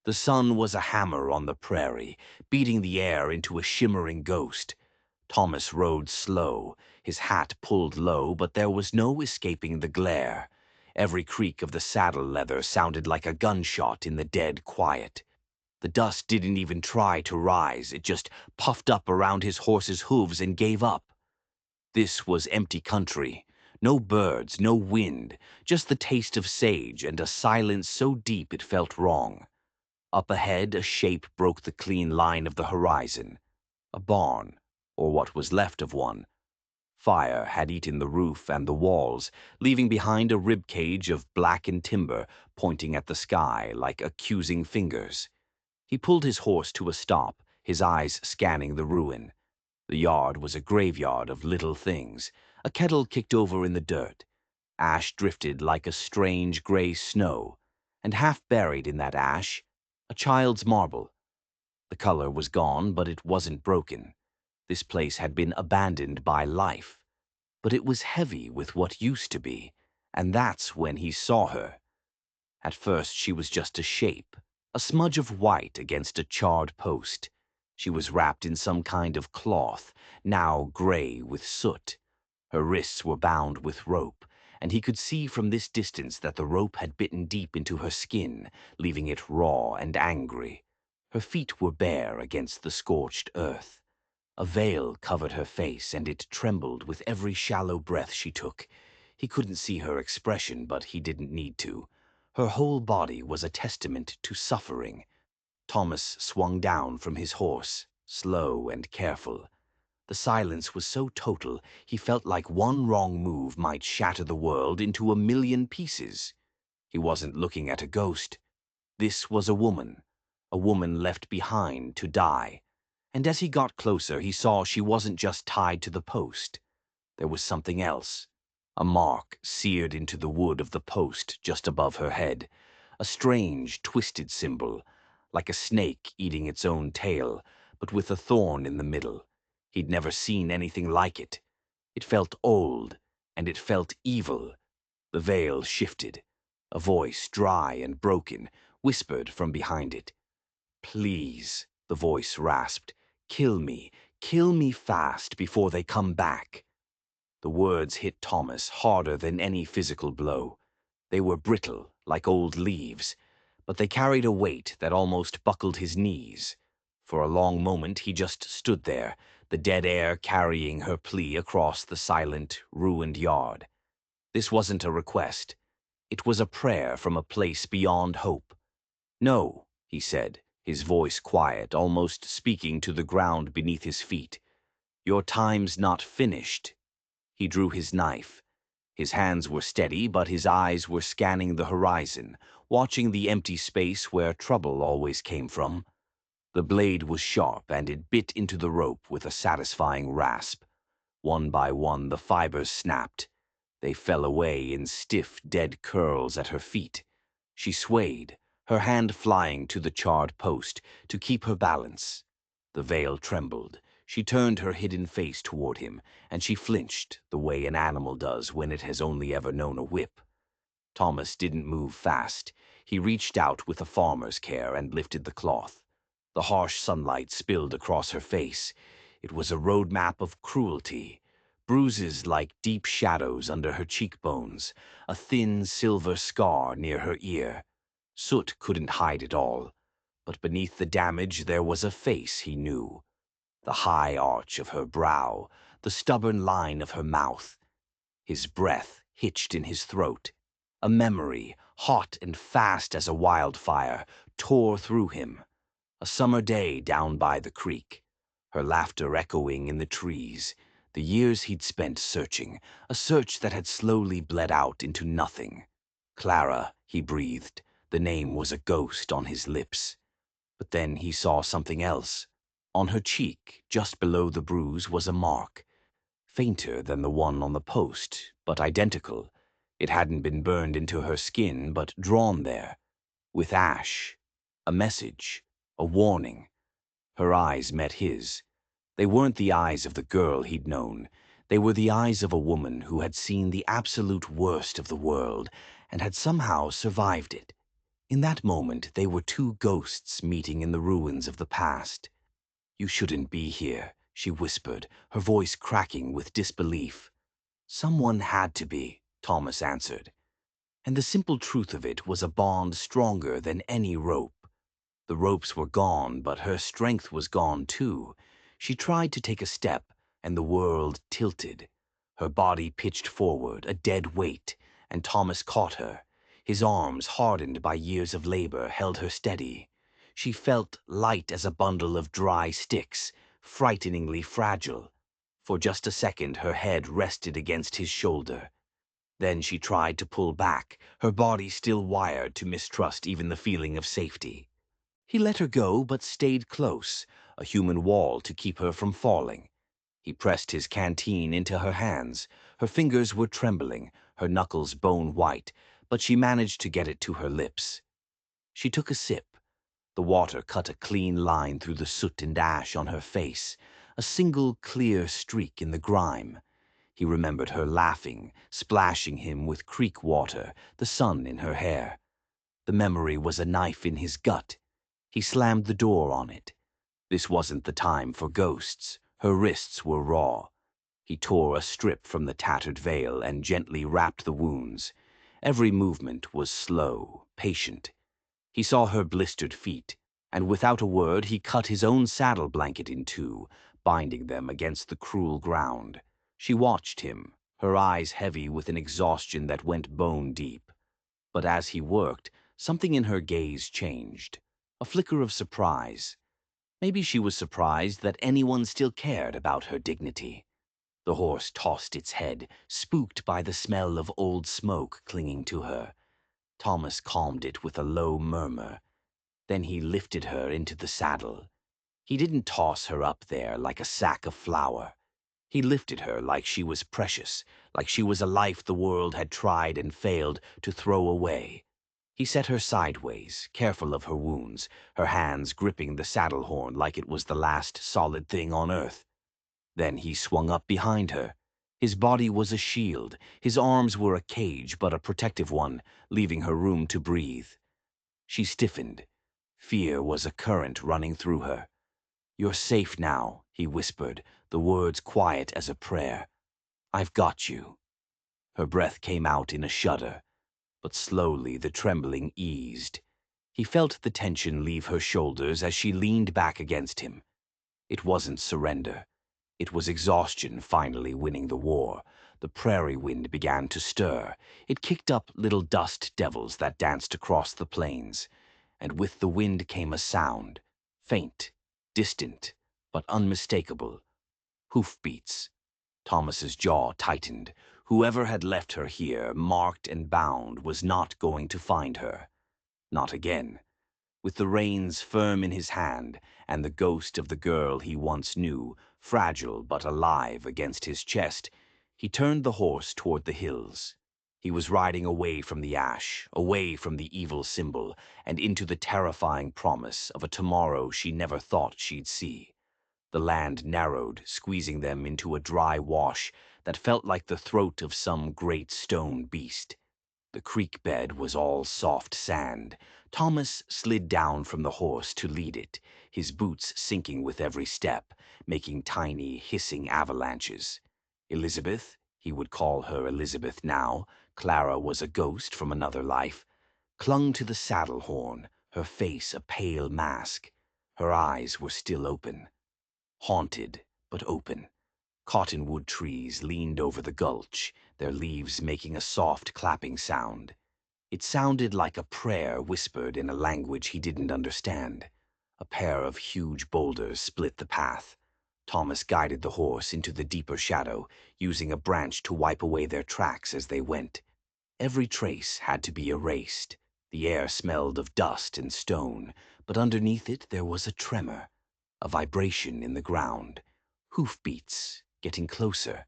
The sun was a hammer on the prairie, beating the air into a shimmering ghost. Thomas rode slow, his hat pulled low, but there was no escaping the glare. Every creak of the saddle leather sounded like a gunshot in the dead quiet. The dust didn't even try to rise, it just puffed up around his horse's hooves and gave up. This was empty country. No birds, no wind, just the taste of sage and a silence so deep it felt wrong. Up ahead, a shape broke the clean line of the horizon. A barn, or what was left of one. Fire had eaten the roof and the walls, leaving behind a ribcage of blackened timber pointing at the sky like accusing fingers. He pulled his horse to a stop, his eyes scanning the ruin. The yard was a graveyard of little things, a kettle kicked over in the dirt. Ash drifted like a strange gray snow, and half buried in that ash, a child's marble. The color was gone, but it wasn't broken. This place had been abandoned by life, but it was heavy with what used to be, and that's when he saw her. At first she was just a shape, a smudge of white against a charred post. She was wrapped in some kind of cloth, now gray with soot. Her wrists were bound with rope, and he could see from this distance that the rope had bitten deep into her skin, leaving it raw and angry. Her feet were bare against the scorched earth. A veil covered her face, and it trembled with every shallow breath she took. He couldn't see her expression, but he didn't need to. Her whole body was a testament to suffering. Thomas swung down from his horse, slow and careful. The silence was so total, he felt like one wrong move might shatter the world into a million pieces. He wasn't looking at a ghost. This was a woman left behind to die. And as he got closer, he saw she wasn't just tied to the post. There was something else. A mark seared into the wood of the post just above her head. A strange, twisted symbol, like a snake eating its own tail, but with a thorn in the middle. He'd never seen anything like it. It felt old, and it felt evil. The veil shifted. A voice, dry and broken, whispered from behind it. "Please," the voice rasped, "kill me fast before they come back." The words hit Thomas harder than any physical blow. They were brittle, like old leaves, but they carried a weight that almost buckled his knees. For a long moment he just stood there, the dead air carrying her plea across the silent, ruined yard. This wasn't a request. It was a prayer from a place beyond hope. "No," he said, his voice quiet, almost speaking to the ground beneath his feet. "Your time's not finished." He drew his knife. His hands were steady, but his eyes were scanning the horizon, watching the empty space where trouble always came from. The blade was sharp, and it bit into the rope with a satisfying rasp. One by one the fibers snapped. They fell away in stiff, dead curls at her feet. She swayed, her hand flying to the charred post to keep her balance. The veil trembled. She turned her hidden face toward him, and she flinched the way an animal does when it has only ever known a whip. Thomas didn't move fast. He reached out with a farmer's care and lifted the cloth. The harsh sunlight spilled across her face. It was a road map of cruelty. Bruises like deep shadows under her cheekbones, a thin silver scar near her ear. Soot couldn't hide it all, but beneath the damage there was a face he knew. The high arch of her brow, the stubborn line of her mouth. His breath hitched in his throat. A memory, hot and fast as a wildfire, tore through him. A summer day down by the creek, her laughter echoing in the trees, the years he'd spent searching, a search that had slowly bled out into nothing. Clara, he breathed. The name was a ghost on his lips. But then he saw something else. On her cheek, just below the bruise, was a mark. Fainter than the one on the post, but identical. It hadn't been burned into her skin, but drawn there. With ash. A message. A warning. Her eyes met his. They weren't the eyes of the girl he'd known. They were the eyes of a woman who had seen the absolute worst of the world and had somehow survived it. In that moment, they were two ghosts meeting in the ruins of the past. "You shouldn't be here," she whispered, her voice cracking with disbelief. "Someone had to be," Thomas answered. And the simple truth of it was a bond stronger than any rope. The ropes were gone, but her strength was gone too. She tried to take a step, and the world tilted. Her body pitched forward, a dead weight, and Thomas caught her. His arms, hardened by years of labor, held her steady. She felt light as a bundle of dry sticks, frighteningly fragile. For just a second, her head rested against his shoulder. Then she tried to pull back, her body still wired to mistrust even the feeling of safety. He let her go, but stayed close, a human wall to keep her from falling. He pressed his canteen into her hands. Her fingers were trembling, her knuckles bone white, but she managed to get it to her lips. She took a sip. The water cut a clean line through the soot and ash on her face, a single clear streak in the grime. He remembered her laughing, splashing him with creek water, the sun in her hair. The memory was a knife in his gut. He slammed the door on it. This wasn't the time for ghosts. Her wrists were raw. He tore a strip from the tattered veil and gently wrapped the wounds. Every movement was slow, patient. He saw her blistered feet, and without a word he cut his own saddle blanket in two, binding them against the cruel ground. She watched him, her eyes heavy with an exhaustion that went bone deep. But as he worked, something in her gaze changed. A flicker of surprise. Maybe she was surprised that anyone still cared about her dignity. The horse tossed its head, spooked by the smell of old smoke clinging to her. Thomas calmed it with a low murmur. Then he lifted her into the saddle. He didn't toss her up there like a sack of flour. He lifted her like she was precious, like she was a life the world had tried and failed to throw away. He set her sideways, careful of her wounds, her hands gripping the saddle horn like it was the last solid thing on earth. Then he swung up behind her. His body was a shield, his arms were a cage, but a protective one, leaving her room to breathe. She stiffened. Fear was a current running through her. "You're safe now," he whispered, the words quiet as a prayer. "I've got you." Her breath came out in a shudder, but slowly the trembling eased. He felt the tension leave her shoulders as she leaned back against him. It wasn't surrender. It was exhaustion finally winning the war. The prairie wind began to stir. It kicked up little dust devils that danced across the plains. And with the wind came a sound, faint, distant, but unmistakable. Hoofbeats. Thomas's jaw tightened. Whoever had left her here, marked and bound, was not going to find her. Not again. With the reins firm in his hand, and the ghost of the girl he once knew, fragile but alive against his chest, he turned the horse toward the hills. He was riding away from the ash, away from the evil symbol, and into the terrifying promise of a tomorrow she never thought she'd see. The land narrowed, squeezing them into a dry wash that felt like the throat of some great stone beast. The creek bed was all soft sand. Thomas slid down from the horse to lead it, his boots sinking with every step, making tiny, hissing avalanches. Elizabeth, he would call her Elizabeth now, Clara was a ghost from another life, clung to the saddle horn, her face a pale mask. Her eyes were still open. Haunted, but open. Cottonwood trees leaned over the gulch, their leaves making a soft clapping sound. It sounded like a prayer whispered in a language he didn't understand. A pair of huge boulders split the path. Thomas guided the horse into the deeper shadow, using a branch to wipe away their tracks as they went. Every trace had to be erased. The air smelled of dust and stone, but underneath it there was a tremor, a vibration in the ground. Hoofbeats, getting closer.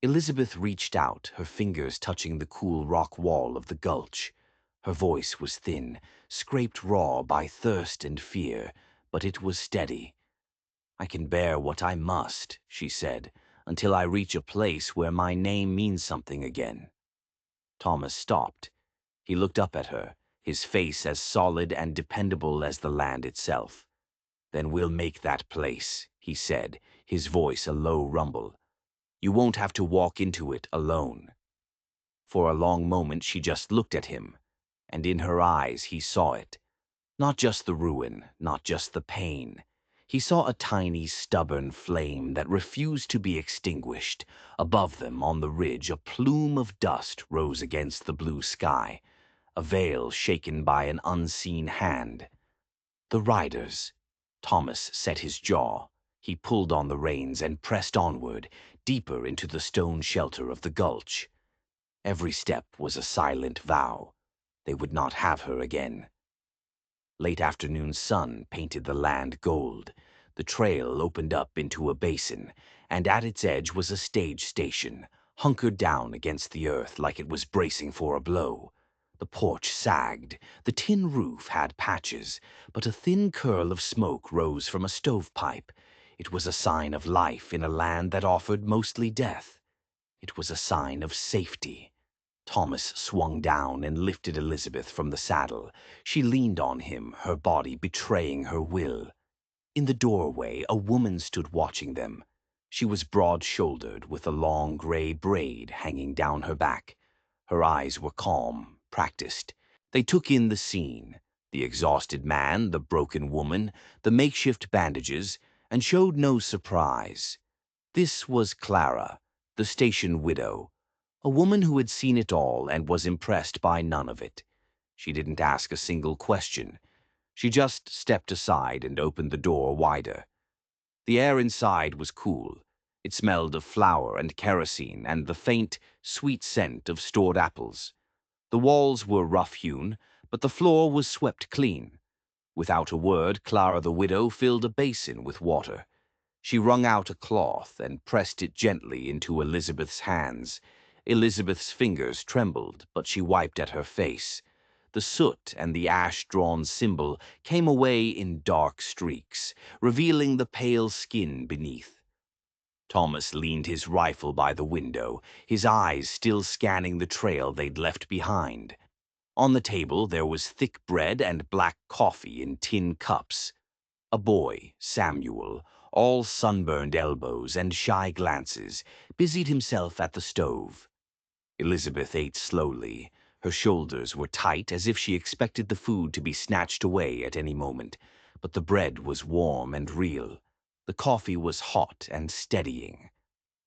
Elizabeth reached out, her fingers touching the cool rock wall of the gulch. Her voice was thin, scraped raw by thirst and fear, but it was steady. "I can bear what I must," she said, "until I reach a place where my name means something again." Thomas stopped. He looked up at her, his face as solid and dependable as the land itself. "Then we'll make that place," he said, his voice a low rumble. "You won't have to walk into it alone." For a long moment she just looked at him, and in her eyes he saw it. Not just the ruin, not just the pain. He saw a tiny, stubborn flame that refused to be extinguished. Above them, on the ridge, a plume of dust rose against the blue sky, a veil shaken by an unseen hand. The riders. Thomas set his jaw. He pulled on the reins and pressed onward, deeper into the stone shelter of the gulch. Every step was a silent vow. They would not have her again. Late afternoon sun painted the land gold. The trail opened up into a basin, and at its edge was a stage station, hunkered down against the earth like it was bracing for a blow. The porch sagged. The tin roof had patches, but a thin curl of smoke rose from a stovepipe. It was a sign of life in a land that offered mostly death. It was a sign of safety. Thomas swung down and lifted Elizabeth from the saddle. She leaned on him, her body betraying her will. In the doorway, a woman stood watching them. She was broad-shouldered, with a long gray braid hanging down her back. Her eyes were calm, practiced. They took in the scene, the exhausted man, the broken woman, the makeshift bandages, and showed no surprise. This was Clara, the station widow, a woman who had seen it all and was impressed by none of it. She didn't ask a single question. She just stepped aside and opened the door wider. The air inside was cool. It smelled of flour and kerosene and the faint, sweet scent of stored apples. The walls were rough-hewn, but the floor was swept clean. Without a word, Clara the widow filled a basin with water. She wrung out a cloth and pressed it gently into Elizabeth's hands. Elizabeth's fingers trembled, but she wiped at her face. The soot and the ash-drawn symbol came away in dark streaks, revealing the pale skin beneath. Thomas leaned his rifle by the window, his eyes still scanning the trail they'd left behind. On the table there was thick bread and black coffee in tin cups. A boy, Samuel, all sunburned elbows and shy glances, busied himself at the stove. Elizabeth ate slowly. Her shoulders were tight, as if she expected the food to be snatched away at any moment, but the bread was warm and real. The coffee was hot and steadying.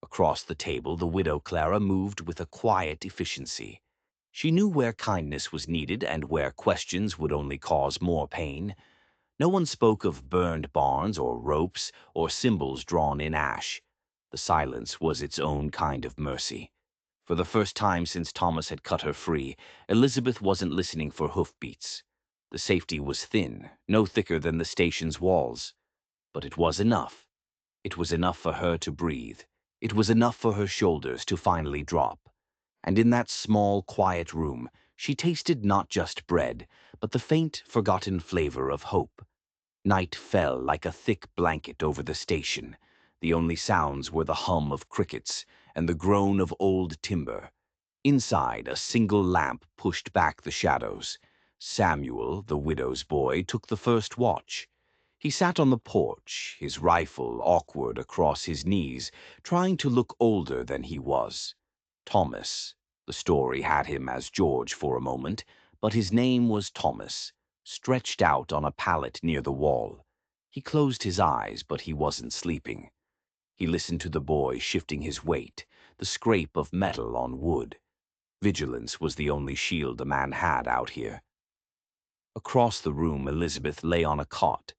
Across the table, the widow Clara moved with a quiet efficiency. She knew where kindness was needed and where questions would only cause more pain. No one spoke of burned barns or ropes or symbols drawn in ash. The silence was its own kind of mercy. For the first time since Thomas had cut her free, Elizabeth wasn't listening for hoofbeats. The safety was thin, no thicker than the station's walls. But it was enough. It was enough for her to breathe. It was enough for her shoulders to finally drop. And in that small, quiet room, she tasted not just bread, but the faint, forgotten flavor of hope. Night fell like a thick blanket over the station. The only sounds were the hum of crickets and the groan of old timber. Inside, a single lamp pushed back the shadows. Samuel, the widow's boy, took the first watch. He sat on the porch, his rifle awkward across his knees, trying to look older than he was. Thomas. The story had him as George for a moment, but his name was Thomas, stretched out on a pallet near the wall. He closed his eyes, but he wasn't sleeping. He listened to the boy shifting his weight, the scrape of metal on wood. Vigilance was the only shield a man had out here. Across the room, Elizabeth lay on a cot.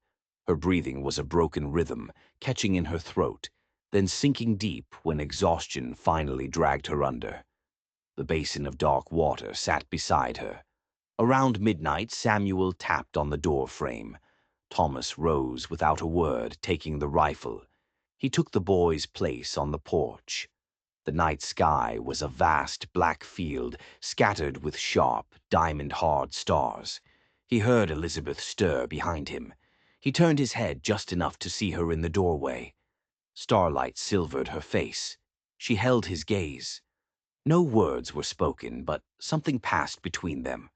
Her breathing was a broken rhythm, catching in her throat, then sinking deep when exhaustion finally dragged her under. The basin of dark water sat beside her. Around midnight, Samuel tapped on the door frame. Thomas rose without a word, taking the rifle. He took the boy's place on the porch. The night sky was a vast black field, scattered with sharp, diamond-hard stars. He heard Elizabeth stir behind him. He turned his head just enough to see her in the doorway. Starlight silvered her face. She held his gaze. No words were spoken, but something passed between them.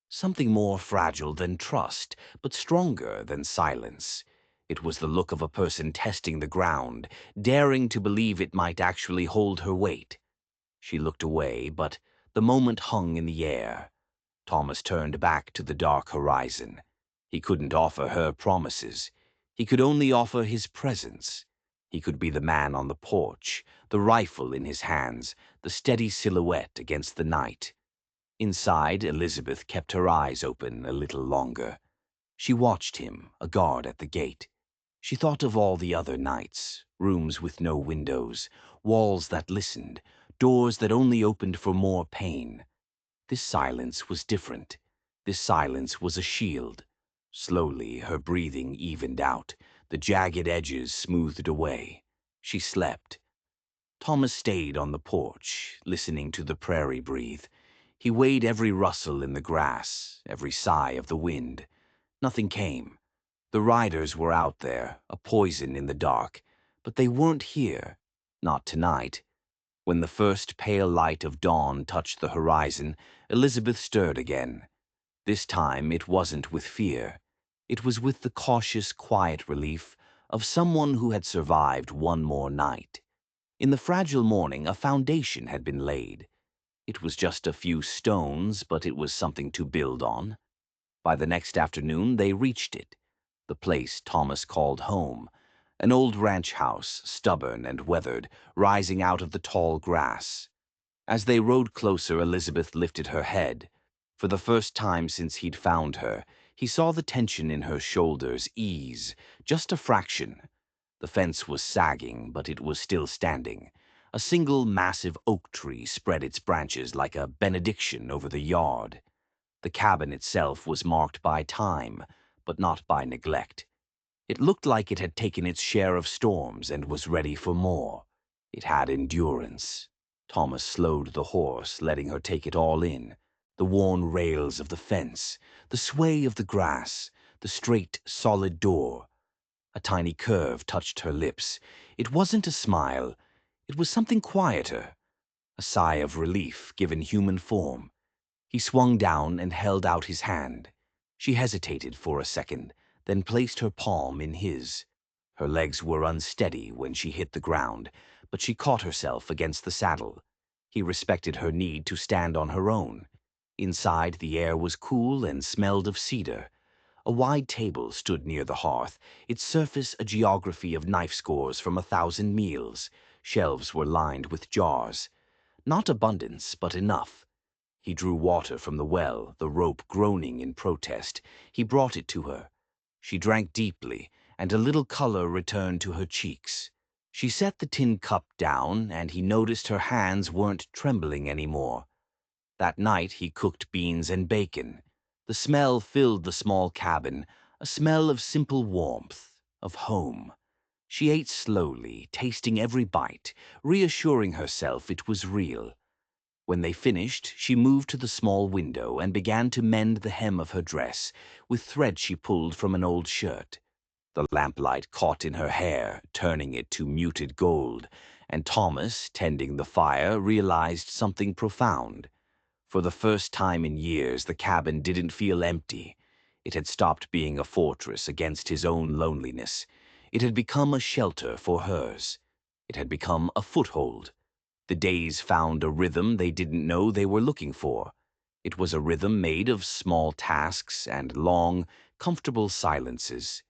Something more fragile than trust, but stronger than silence. It was the look of a person testing the ground, daring to believe it might actually hold her weight. She looked away, but the moment hung in the air. Thomas turned back to the dark horizon. He couldn't offer her promises. He could only offer his presence. He could be the man on the porch, the rifle in his hands, the steady silhouette against the night. Inside, Elizabeth kept her eyes open a little longer. She watched him, a guard at the gate. She thought of all the other nights, rooms with no windows, walls that listened, doors that only opened for more pain. This silence was different. This silence was a shield. Slowly, her breathing evened out, the jagged edges smoothed away. She slept. Thomas stayed on the porch, listening to the prairie breathe. He weighed every rustle in the grass, every sigh of the wind. Nothing came. The riders were out there, a poison in the dark, but they weren't here. Not tonight. When the first pale light of dawn touched the horizon, Elizabeth stirred again. This time it wasn't with fear. It was with the cautious, quiet relief of someone who had survived one more night. In the fragile morning, a foundation had been laid. It was just a few stones, but it was something to build on. By the next afternoon, they reached it, the place Thomas called home, an old ranch house, stubborn and weathered, rising out of the tall grass. As they rode closer, Elizabeth lifted her head. For the first time since he'd found her, he saw the tension in her shoulders ease, just a fraction. The fence was sagging, but it was still standing. A single massive oak tree spread its branches like a benediction over the yard. The cabin itself was marked by time, but not by neglect. It looked like it had taken its share of storms and was ready for more. It had endurance. Thomas slowed the horse, letting her take it all in. The worn rails of the fence, the sway of the grass, the straight, solid door. A tiny curve touched her lips. It wasn't a smile. It was something quieter. A sigh of relief given human form. He swung down and held out his hand. She hesitated for a second, then placed her palm in his. Her legs were unsteady when she hit the ground, but she caught herself against the saddle. He respected her need to stand on her own. Inside, the air was cool and smelled of cedar. A wide table stood near the hearth, its surface a geography of knife scores from 1,000 meals. Shelves were lined with jars. Not abundance, but enough. He drew water from the well, the rope groaning in protest. He brought it to her. She drank deeply, and a little color returned to her cheeks. She set the tin cup down, and he noticed her hands weren't trembling anymore. That night he cooked beans and bacon. The smell filled the small cabin, a smell of simple warmth, of home. She ate slowly, tasting every bite, reassuring herself it was real. When they finished, she moved to the small window and began to mend the hem of her dress, with thread she pulled from an old shirt. The lamplight caught in her hair, turning it to muted gold, and Thomas, tending the fire, realized something profound. For the first time in years, the cabin didn't feel empty. It had stopped being a fortress against his own loneliness. It had become a shelter for hers. It had become a foothold. The days found a rhythm they didn't know they were looking for. It was a rhythm made of small tasks and long, comfortable silences.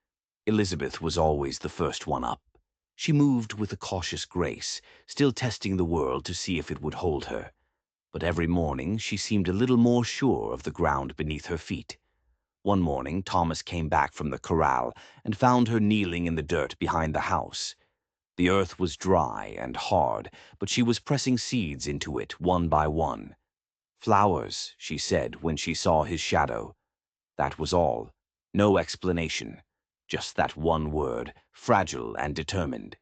Elizabeth was always the first one up. She moved with a cautious grace, still testing the world to see if it would hold her. But every morning she seemed a little more sure of the ground beneath her feet. One morning Thomas came back from the corral and found her kneeling in the dirt behind the house. The earth was dry and hard, but she was pressing seeds into it one by one. "Flowers," she said when she saw his shadow. That was all. No explanation. Just that one word, fragile and determined.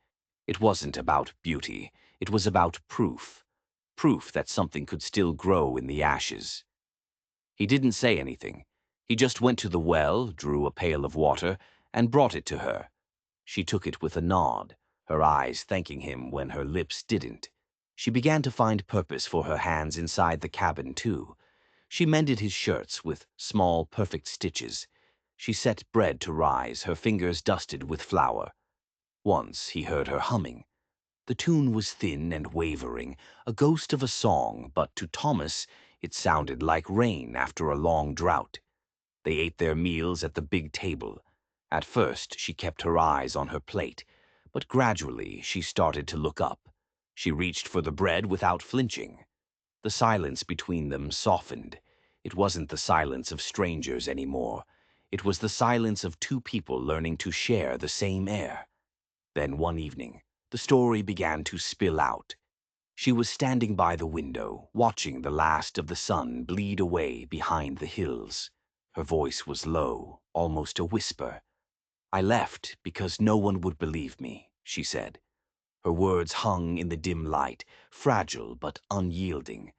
It wasn't about beauty. It was about proof. Proof that something could still grow in the ashes. He didn't say anything. He just went to the well, drew a pail of water, and brought it to her. She took it with a nod, her eyes thanking him when her lips didn't. She began to find purpose for her hands inside the cabin, too. She mended his shirts with small, perfect stitches. She set bread to rise, her fingers dusted with flour. Once he heard her humming. The tune was thin and wavering, a ghost of a song, but to Thomas it sounded like rain after a long drought. They ate their meals at the big table. At first she kept her eyes on her plate, but gradually she started to look up. She reached for the bread without flinching. The silence between them softened. It wasn't the silence of strangers anymore. It was the silence of two people learning to share the same air. Then one evening, the story began to spill out. She was standing by the window, watching the last of the sun bleed away behind the hills. Her voice was low, almost a whisper. "I left because no one would believe me," she said. Her words hung in the dim light, fragile but unyielding.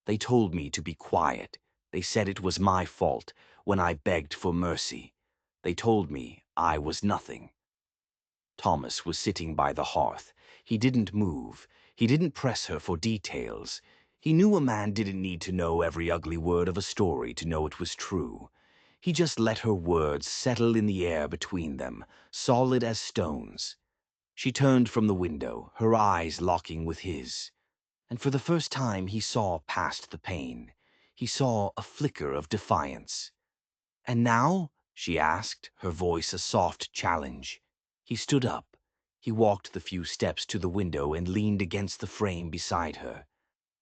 "They told me to be quiet. They said it was my fault when I begged for mercy. They told me I was nothing." Thomas was sitting by the hearth. He didn't move. He didn't press her for details. He knew a man didn't need to know every ugly word of a story to know it was true. He just let her words settle in the air between them, solid as stones. She turned from the window, her eyes locking with his. And for the first time he saw past the pain. He saw a flicker of defiance. "And now?" she asked, her voice a soft challenge. He stood up. He walked the few steps to the window and leaned against the frame beside her.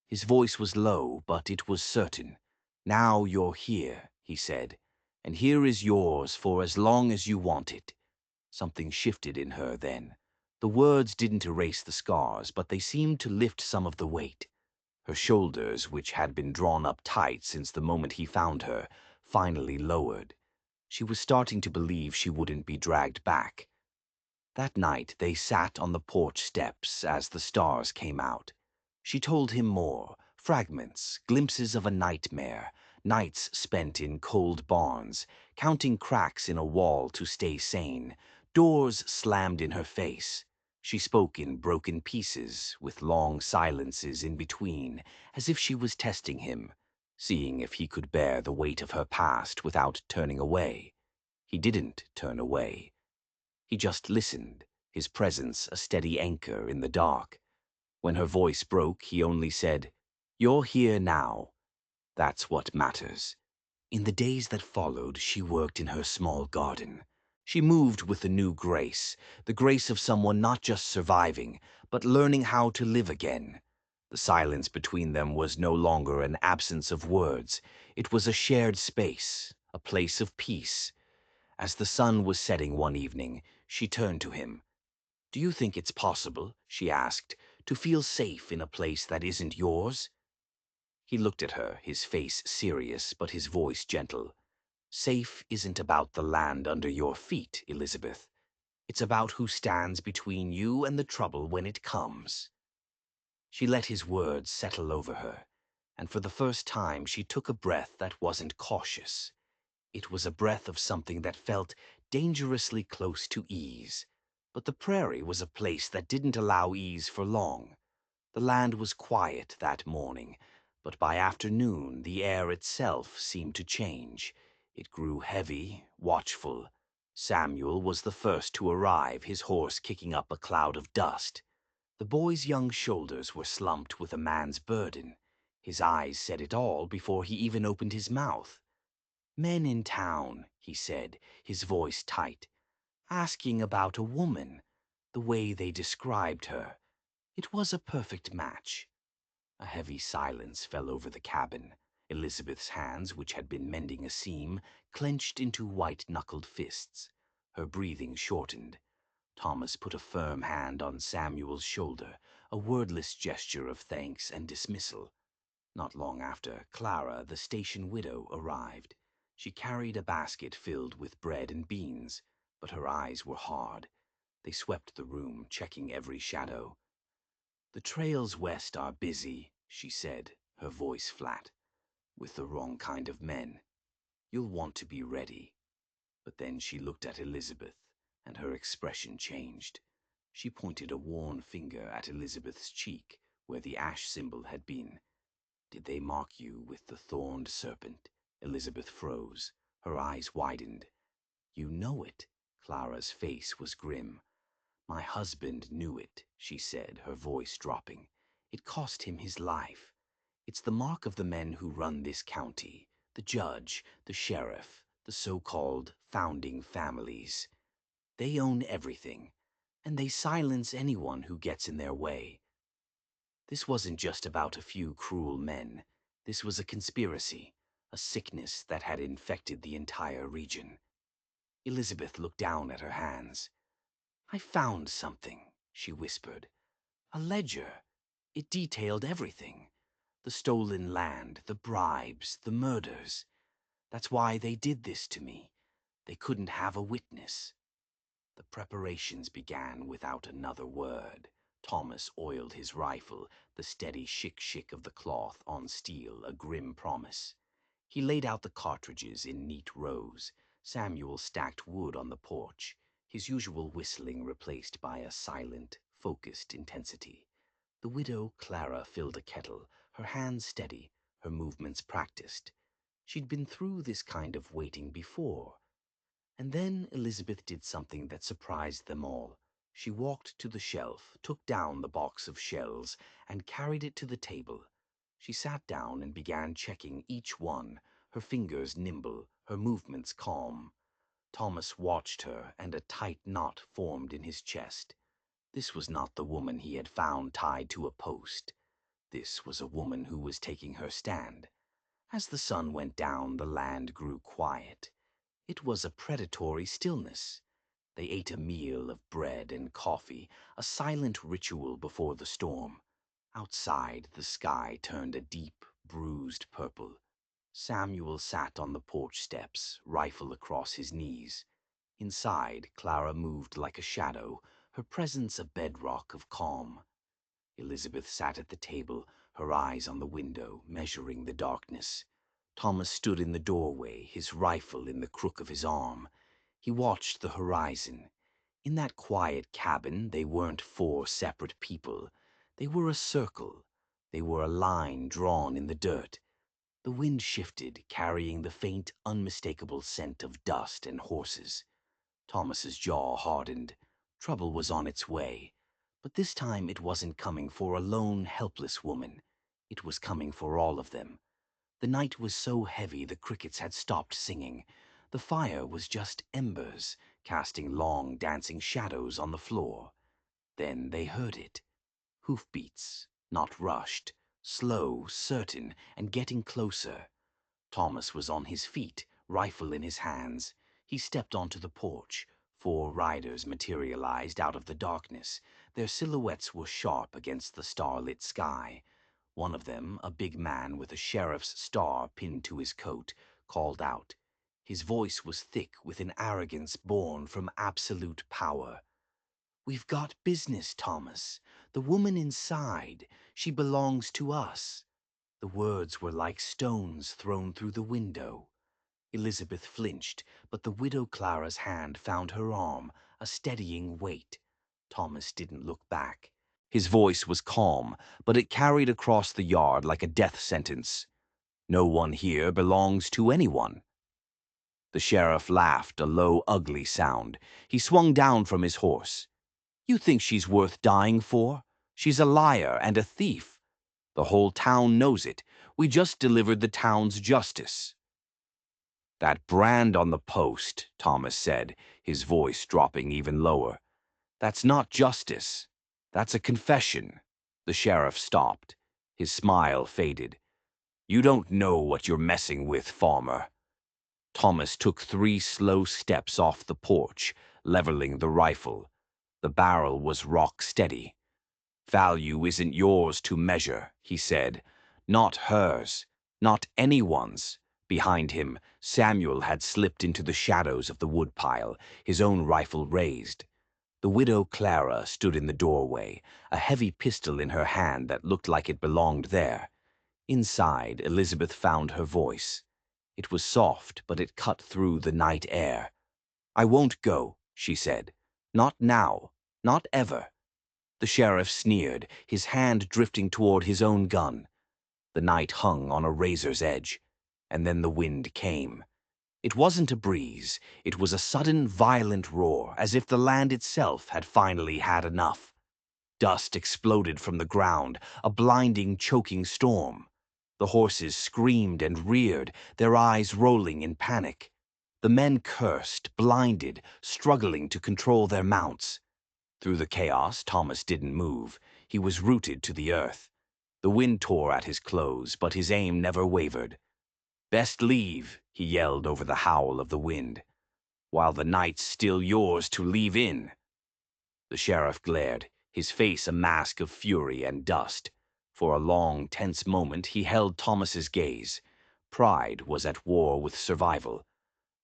His voice was low, but it was certain. "Now you're here," he said, "and here is yours for as long as you want it." Something shifted in her then. The words didn't erase the scars, but they seemed to lift some of the weight. Her shoulders, which had been drawn up tight since the moment he found her, finally lowered. She was starting to believe she wouldn't be dragged back. That night they sat on the porch steps as the stars came out. She told him more, fragments, glimpses of a nightmare, nights spent in cold barns, counting cracks in a wall to stay sane, doors slammed in her face. She spoke in broken pieces, with long silences in between, as if she was testing him, seeing if he could bear the weight of her past without turning away. He didn't turn away. He just listened, his presence a steady anchor in the dark. When her voice broke, he only said, "You're here now. That's what matters." In the days that followed, she worked in her small garden. She moved with a new grace, the grace of someone not just surviving, but learning how to live again. The silence between them was no longer an absence of words. It was a shared space, a place of peace. As the sun was setting one evening, she turned to him. "Do you think it's possible," she asked, "to feel safe in a place that isn't yours?" He looked at her, his face serious, but his voice gentle. "Safe isn't about the land under your feet, Elizabeth. It's about who stands between you and the trouble when it comes." She let his words settle over her, and for the first time she took a breath that wasn't cautious. It was a breath of something that felt dangerously close to ease. But the prairie was a place that didn't allow ease for long. The land was quiet that morning, but by afternoon the air itself seemed to change. It grew heavy, watchful. Samuel was the first to arrive, his horse kicking up a cloud of dust. The boy's young shoulders were slumped with a man's burden. His eyes said it all before he even opened his mouth. "Men in town," he said, his voice tight, "asking about a woman, the way they described her. It was a perfect match." A heavy silence fell over the cabin. Elizabeth's hands, which had been mending a seam, clenched into white-knuckled fists. Her breathing shortened. Thomas put a firm hand on Samuel's shoulder, a wordless gesture of thanks and dismissal. Not long after, Clara, the station widow, arrived. She carried a basket filled with bread and beans, but her eyes were hard. They swept the room, checking every shadow. "The trails west are busy," she said, her voice flat, "with the wrong kind of men. You'll want to be ready." But then she looked at Elizabeth, and her expression changed. She pointed a worn finger at Elizabeth's cheek, where the ash symbol had been. Did they mark you with the thorned serpent? Elizabeth froze. Her eyes widened. You know it. Clara's face was grim. My husband knew it, she said, her voice dropping. It cost him his life. It's the mark of the men who run this county, the judge, the sheriff, the so-called founding families. They own everything, and they silence anyone who gets in their way. This wasn't just about a few cruel men. This was a conspiracy, a sickness that had infected the entire region. Elizabeth looked down at her hands. I found something, she whispered. A ledger. It detailed everything. The stolen land, the bribes, the murders. That's why they did this to me. They couldn't have a witness. The preparations began without another word. Thomas oiled his rifle, the steady shick-shick of the cloth on steel a grim promise. He laid out the cartridges in neat rows. Samuel stacked wood on the porch, his usual whistling replaced by a silent, focused intensity. The widow Clara filled a kettle, her hands steady, her movements practiced. She'd been through this kind of waiting before. And then Elizabeth did something that surprised them all. She walked to the shelf, took down the box of shells, and carried it to the table. She sat down and began checking each one, her fingers nimble, her movements calm. Thomas watched her, and a tight knot formed in his chest. This was not the woman he had found tied to a post. This was a woman who was taking her stand. As the sun went down, the land grew quiet. It was a predatory stillness. They ate a meal of bread and coffee, a silent ritual before the storm. Outside, the sky turned a deep, bruised purple. Samuel sat on the porch steps, rifle across his knees. Inside, Clara moved like a shadow, her presence a bedrock of calm. Elizabeth sat at the table, her eyes on the window, measuring the darkness. Thomas stood in the doorway, his rifle in the crook of his arm. He watched the horizon. In that quiet cabin, they weren't four separate people. They were a circle. They were a line drawn in the dirt. The wind shifted, carrying the faint, unmistakable scent of dust and horses. Thomas's jaw hardened. Trouble was on its way. But this time it wasn't coming for a lone, helpless woman. It was coming for all of them. The night was so heavy the crickets had stopped singing. The fire was just embers, casting long, dancing shadows on the floor. Then they heard it. Hoofbeats, not rushed, slow, certain, and getting closer. Thomas was on his feet, rifle in his hands. He stepped onto the porch. Four riders materialized out of the darkness. Their silhouettes were sharp against the starlit sky. One of them, a big man with a sheriff's star pinned to his coat, called out. His voice was thick with an arrogance born from absolute power. We've got business, Thomas. The woman inside, she belongs to us. The words were like stones thrown through the window. Elizabeth flinched, but the widow Clara's hand found her arm, a steadying weight. Thomas didn't look back. His voice was calm, but it carried across the yard like a death sentence. No one here belongs to anyone. The sheriff laughed, a low, ugly sound. He swung down from his horse. You think she's worth dying for? She's a liar and a thief. The whole town knows it. We just delivered the town's justice. That brand on the post, Thomas said, his voice dropping even lower. That's not justice. That's a confession. The sheriff stopped. His smile faded. You don't know what you're messing with, farmer. Thomas took 3 slow steps off the porch, leveling the rifle. The barrel was rock steady. Value isn't yours to measure, he said. Not hers. Not anyone's. Behind him, Samuel had slipped into the shadows of the woodpile, his own rifle raised. The widow Clara stood in the doorway, a heavy pistol in her hand that looked like it belonged there. Inside, Elizabeth found her voice. It was soft, but it cut through the night air. I won't go, she said. Not now. Not ever. The sheriff sneered, his hand drifting toward his own gun. The night hung on a razor's edge, and then the wind came. It wasn't a breeze, it was a sudden violent roar, as if the land itself had finally had enough. Dust exploded from the ground, a blinding, choking storm. The horses screamed and reared, their eyes rolling in panic. The men cursed, blinded, struggling to control their mounts. Through the chaos, Thomas didn't move. He was rooted to the earth. The wind tore at his clothes, but his aim never wavered. "Best leave," he yelled over the howl of the wind, "while the night's still yours to leave in." The sheriff glared, his face a mask of fury and dust. For a long, tense moment, he held Thomas's gaze. Pride was at war with survival.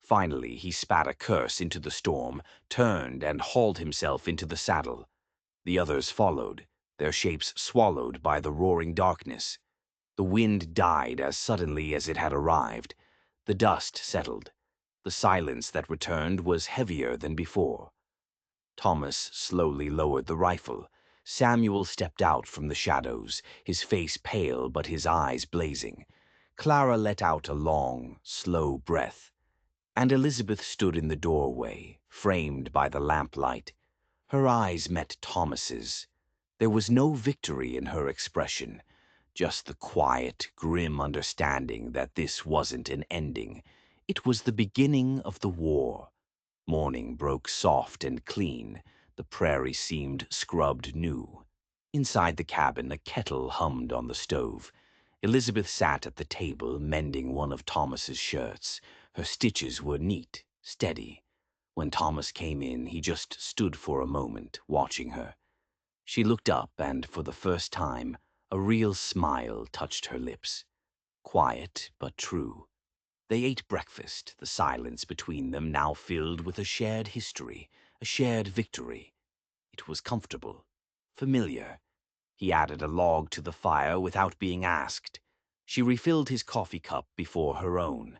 Finally, he spat a curse into the storm, turned, and hauled himself into the saddle. The others followed, their shapes swallowed by the roaring darkness. The wind died as suddenly as it had arrived. The dust settled. The silence that returned was heavier than before. Thomas slowly lowered the rifle. Samuel stepped out from the shadows, his face pale but his eyes blazing. Clara let out a long, slow breath, and Elizabeth stood in the doorway, framed by the lamplight. Her eyes met Thomas's. There was no victory in her expression, just the quiet, grim understanding that this wasn't an ending. It was the beginning of the war. Morning broke soft and clean. The prairie seemed scrubbed new. Inside the cabin, a kettle hummed on the stove. Elizabeth sat at the table, mending one of Thomas's shirts. Her stitches were neat, steady. When Thomas came in, he just stood for a moment, watching her. She looked up, and for the first time, a real smile touched her lips. Quiet, but true. They ate breakfast, the silence between them now filled with a shared history, a shared victory. It was comfortable, familiar. He added a log to the fire without being asked. She refilled his coffee cup before her own.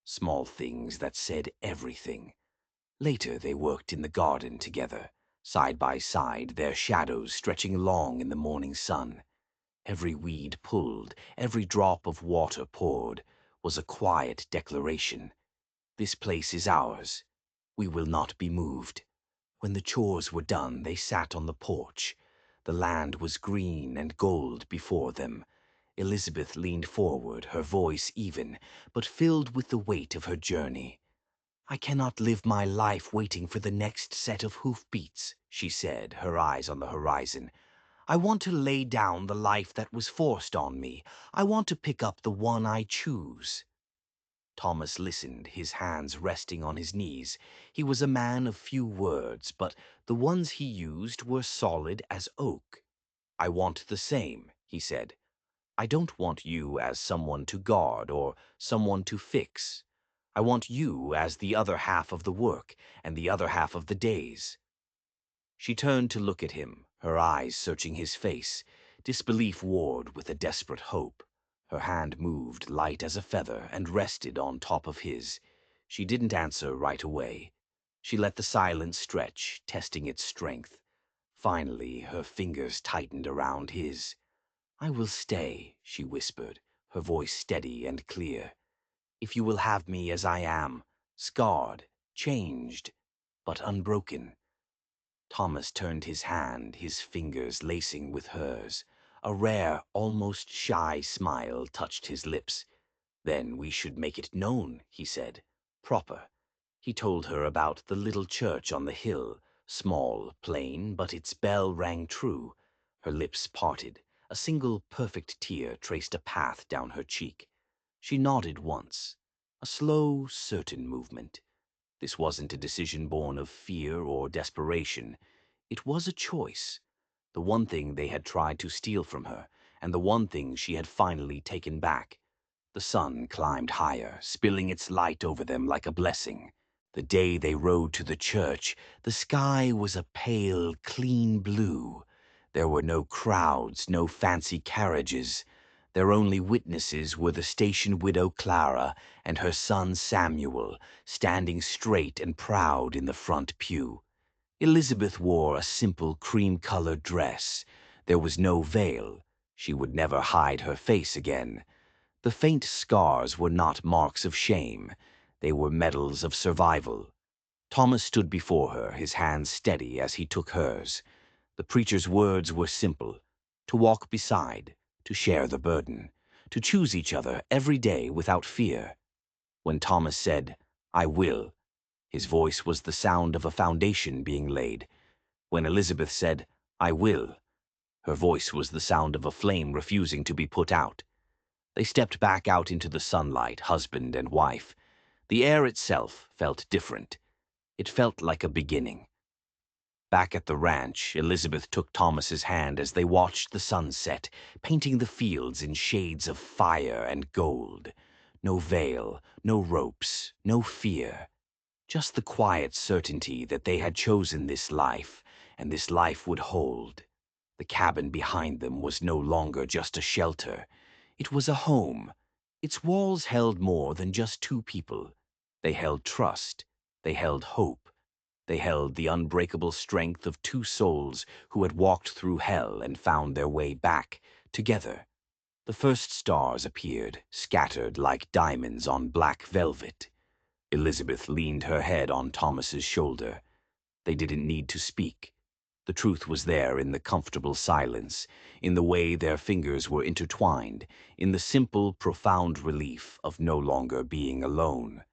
Small things that said everything. Later they worked in the garden together, side by side, their shadows stretching long in the morning sun. Every weed pulled, every drop of water poured, was a quiet declaration. This place is ours. We will not be moved. When the chores were done, they sat on the porch. The land was green and gold before them. Elizabeth leaned forward, her voice even, but filled with the weight of her journey. "I cannot live my life waiting for the next set of hoofbeats," she said, her eyes on the horizon. "I want to lay down the life that was forced on me. I want to pick up the one I choose." Thomas listened, his hands resting on his knees. He was a man of few words, but the ones he used were solid as oak. "I want the same," he said. "I don't want you as someone to guard or someone to fix. I want you as the other half of the work and the other half of the days." She turned to look at him, her eyes searching his face. Disbelief warred with a desperate hope. Her hand moved, light as a feather, and rested on top of his. She didn't answer right away. She let the silence stretch, testing its strength. Finally, her fingers tightened around his. "I will stay," she whispered, her voice steady and clear. "If you will have me as I am, scarred, changed, but unbroken." Thomas turned his hand, his fingers lacing with hers. A rare, almost shy smile touched his lips. "Then we should make it known," he said. "Proper." He told her about the little church on the hill, small, plain, but its bell rang true. Her lips parted. A single perfect tear traced a path down her cheek. She nodded once. A slow, certain movement. This wasn't a decision born of fear or desperation. It was a choice. The one thing they had tried to steal from her, and the one thing she had finally taken back. The sun climbed higher, spilling its light over them like a blessing. The day they rode to the church, the sky was a pale, clean blue. There were no crowds, no fancy carriages. Their only witnesses were the station widow Clara and her son Samuel, standing straight and proud in the front pew. Elizabeth wore a simple cream-colored dress. There was no veil. She would never hide her face again. The faint scars were not marks of shame. They were medals of survival. Thomas stood before her, his hands steady as he took hers. The preacher's words were simple: to walk beside, to share the burden, to choose each other every day without fear. When Thomas said, "I will," his voice was the sound of a foundation being laid. When Elizabeth said, "I will," her voice was the sound of a flame refusing to be put out. They stepped back out into the sunlight, husband and wife. The air itself felt different. It felt like a beginning. Back at the ranch, Elizabeth took Thomas's hand as they watched the sunset, painting the fields in shades of fire and gold. No veil, no ropes, no fear. Just the quiet certainty that they had chosen this life, and this life would hold. The cabin behind them was no longer just a shelter. It was a home. Its walls held more than just two people. They held trust. They held hope. They held the unbreakable strength of two souls who had walked through hell and found their way back, together. The first stars appeared, scattered like diamonds on black velvet. Elizabeth leaned her head on Thomas's shoulder. They didn't need to speak. The truth was there in the comfortable silence, in the way their fingers were intertwined, in the simple, profound relief of no longer being alone.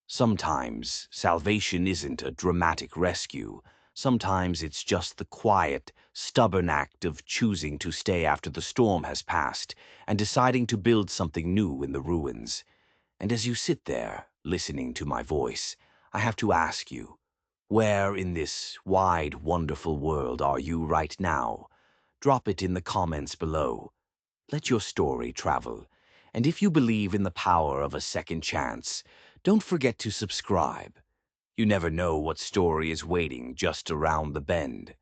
Sometimes salvation isn't a dramatic rescue. Sometimes it's just the quiet, stubborn act of choosing to stay after the storm has passed and deciding to build something new in the ruins. And as you sit there, listening to my voice, I have to ask you, where in this wide, wonderful world are you right now? Drop it in the comments below. Let your story travel. And if you believe in the power of a second chance, don't forget to subscribe. You never know what story is waiting just around the bend.